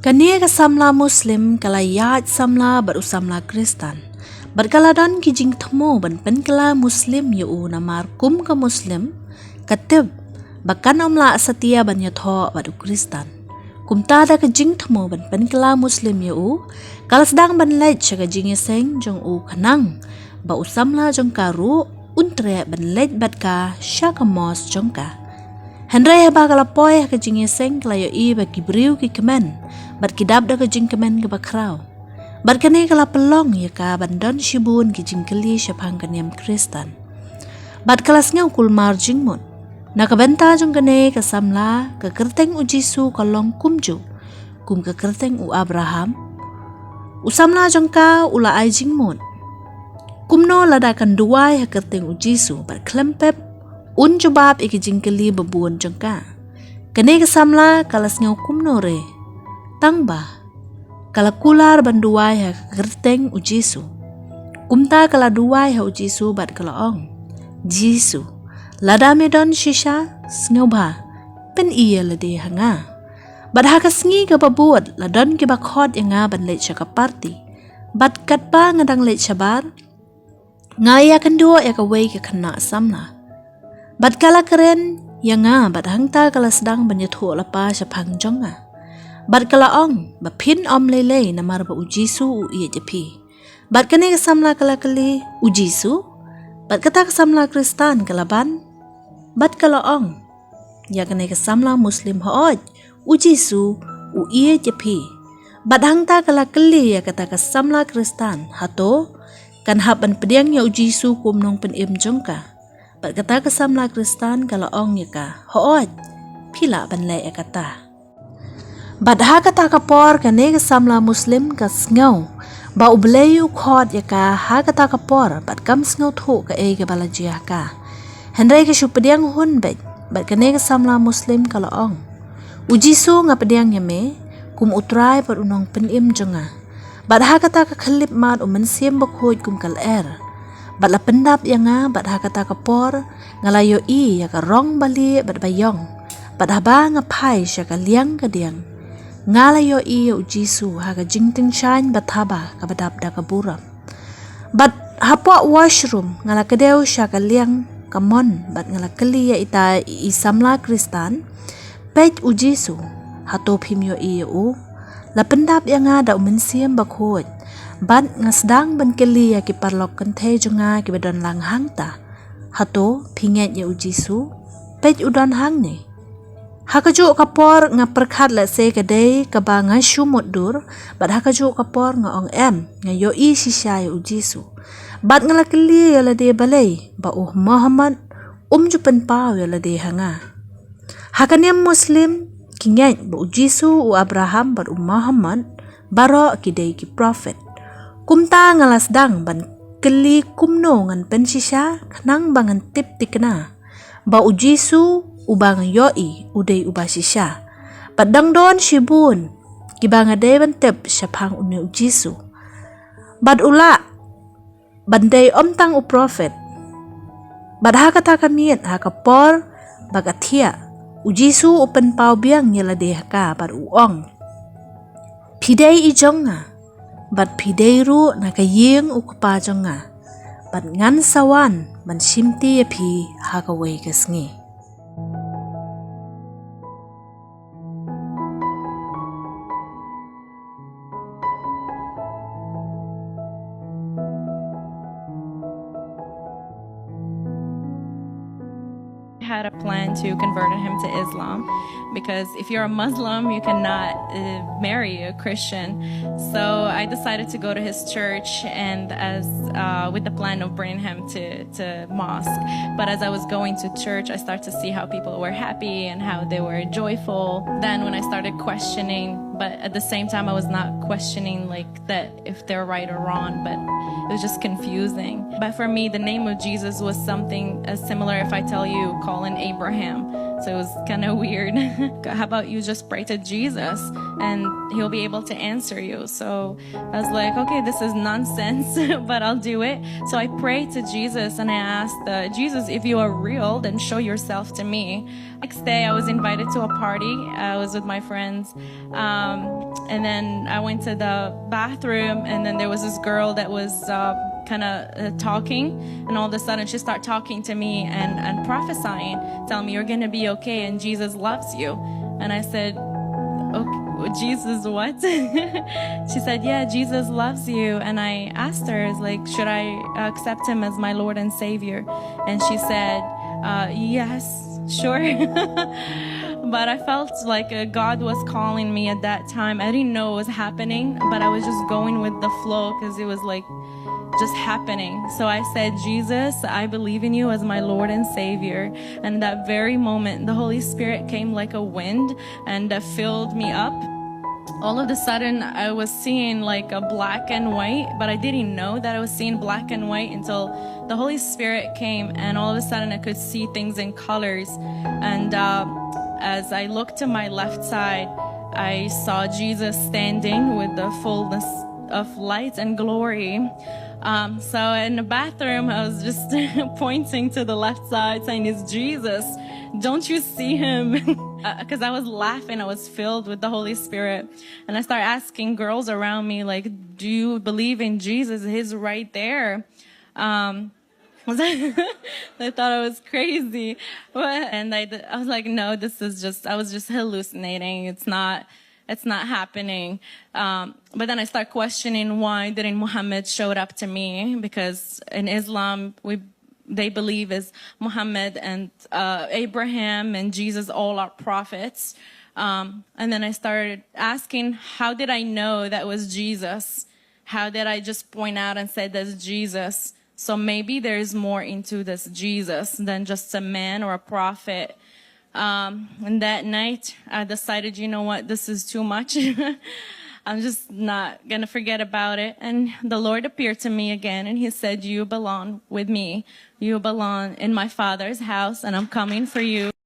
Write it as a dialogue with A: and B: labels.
A: Kania ka Samla Muslim kala yat Samla baru Samla Kristen. Berkaladon ki jing thmu ban pynkylla Muslim yu namar kum ka Muslim katib bakan omla setia ban yatho baru Kristen. Kum tada ka jing thmu ban pynkylla Muslim yu kala sedang ban lej ka jing seng jong kanang ba Samla jongka ru untre ban lej bat ka syakamos jongka. hynrei ba kala poy ka jing seng kala yu ba kibriu ki kemen bat kidab da ka jing kemen ka bakrau. Bat kane kala pelong ya ka bandon shibun ki jing keli syapang kaniam Kristen. Bat kala ngau kul mar jing mun. Na ka benta jong kane ka Samla ka kerteng U Jisu ka long kumju. Kum ka kerteng U Abraham. U Samla jongka ula ai jing mun. Kumno ladakan duai ha kerteng U Jisu bat klempep un jubab iki jing keli bebuan jongka. Kane ka Samla kala ngau kumno re. Tangba kala kular banduai ha kerteng U Jisu. Kumta kala duai ha U Jisu bat kala ong. Jisu lada medon shisha sngoba pen iya lade hanga. Bat ha kasngi ka babuat ladon ki bakhot nga ban lech ka party. Bat kat pa ngadang lech sabar. Ngaya kendua ya ka wei ka kena Samla. Bat kala keren ya nga bat hangta kala sedang banyathu lapa syapang jonga. Bat kala ong ba pin om lele namar ba U Jisu u iya jepi. Bat kane ka Samla kala kali U Jisu. Bat kata ka Samla Kristen kala ban. Bat kala ong ya kane ka Samla Muslim hooj U Jisu u iya jepi. Bat hangta kala kali ya kata ka Samla Kristen hato kan haban pediang ya U Jisu kumnong penim jongka. Bat kata ka Samla Kristen kala ong ya ka hooj pila ban le ya kata. Bat ha kata kapor kane ka Samla Muslim ka ngau ba ubleyu khot ya ka ha kata kapor bat kam ngau thu ka ka balajia ka. hynrei ka supediang hun bet bat kane ka Samla Muslim kala ong. U Jisu nga pediang yame kum utrai par unong penim jonga. Bat ha kata ka khalip mat mensim bakhoj kum kal Bat la pendap ya nga bat ha kata kapor ngalayo ya ka rong bali bat bayong. Bat ha ba nga pai sya ka liang ka diang. Ngalayo U Jisu ha ka jingting shine bataba ka badap da ka buram. Bat hapo washroom ngala kadeu sya ka liang kamon bat ngala kali ya ita I Samla Kristen pej U Jisu hato phim u la pendap ya nga da mensiam bakhoj bat ngasdang ban kali ya ki parlok kan the jonga ki badon lang hangta hato phinget ya U Jisu pej udon hang ni. Hakaju kapor nga perkhat la se kadai ka ba nga shumot dur bat hakaju kapor nga ong nga sisya U Jisu. Bat nga lakili ya la de balay ba Muhammad jupan pao ya la de hanga. Hakaniam Muslim kinget ba U Jisu u Abraham bat Muhammad baro kidai ki prophet. Kumta nga lasdang ban keli kumno ngan pen sisya kanang bangan tip tikna ba U Jisu ubang iohi uday ubasisya. Padang don shibun kibang aday bantep syapang U Jisu. Bad ula banday omtang U prophet. Bad hakata kamiet hakapor bagatia U Jisu upen pau biang nyalade haka bad uong. Pidei ijonga bad pidei ru nakaying ukpa jonga. Bad ngan sawan man simti yapi hakaway kasngi.
B: Had a plan to convert him to Islam because if you're a Muslim you cannot marry a Christian. So I decided to go to his church and as with the plan of bringing him to mosque. But as I was going to church I started to see how people were happy and how they were joyful. Then when I started questioning, but at the same time I was not questioning like that if they're right or wrong, but it was just confusing. But for me the name of Jesus was something as similar if I tell you calling Abraham. So it was kind of weird. How about you just pray to Jesus and he'll be able to answer you? So I was like, okay, this is nonsense, but I'll do it. So I prayed to Jesus and I asked, Jesus, if you are real, then show yourself to me. Next day, I was invited to a party. I was with my friends. And then I went to the bathroom, and then there was this girl that was kind of talking, and all of a sudden she started talking to me and prophesying, telling me, you're going to be okay and Jesus loves you. And I said, okay, Jesus what? She said, yeah, Jesus loves you. And I asked her, like, should I accept him as my Lord and Savior? And she said, yes, sure. But I felt like God was calling me at that time. I didn't know what was happening, but I was just going with the flow because it was like just happening. So I said, Jesus, I believe in you as my Lord and Savior. And that very moment, the Holy Spirit came like a wind and filled me up. All of a sudden, I was seeing like a black and white, but I didn't know that I was seeing black and white until the Holy Spirit came, and all of a sudden I could see things in colors. And as I looked to my left side, I saw Jesus standing with the fullness of light and glory. So in the bathroom, I was just pointing to the left side saying, it's Jesus. Don't you see him? Because I was laughing. I was filled with the Holy Spirit. And I started asking girls around me, like, do you believe in Jesus? He's right there. They thought I was crazy. And I was like, no, I was just hallucinating. It's not happening. But then I start questioning, why didn't Muhammad showed up to me? Because in Islam, they believe is Muhammad and Abraham and Jesus all are prophets. And then I started asking, how did I know that was Jesus? How did I just point out and say that's Jesus? So maybe there's more into this Jesus than just a man or a prophet. And that night, I decided, you know what, this is too much. I'm just not going to forget about it. And the Lord appeared to me again, and he said, you belong with me. You belong in my Father's house, and I'm coming for you.